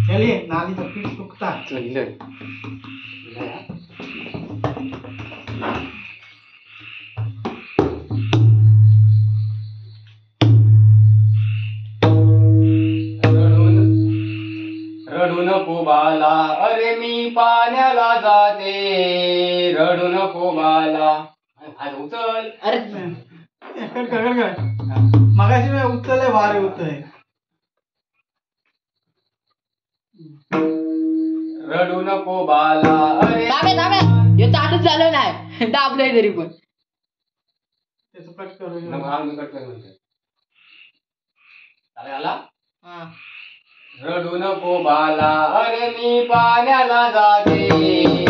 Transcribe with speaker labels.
Speaker 1: चलिए नालीचं पीठ सुकता
Speaker 2: रडू नको बाला अरे मी पाण्याला जाते रडू नको बाला उचल
Speaker 1: अरे मगाशी उचलले वारे होतंय
Speaker 2: रडू नको बाला अरे
Speaker 3: हे चालूच झालं नाही दाबलंय तरी पण
Speaker 1: त्याचं कट करू
Speaker 2: कट कर म्हणते आला
Speaker 3: हा
Speaker 2: रडू नको बाला अरे मी पाण्याला जाते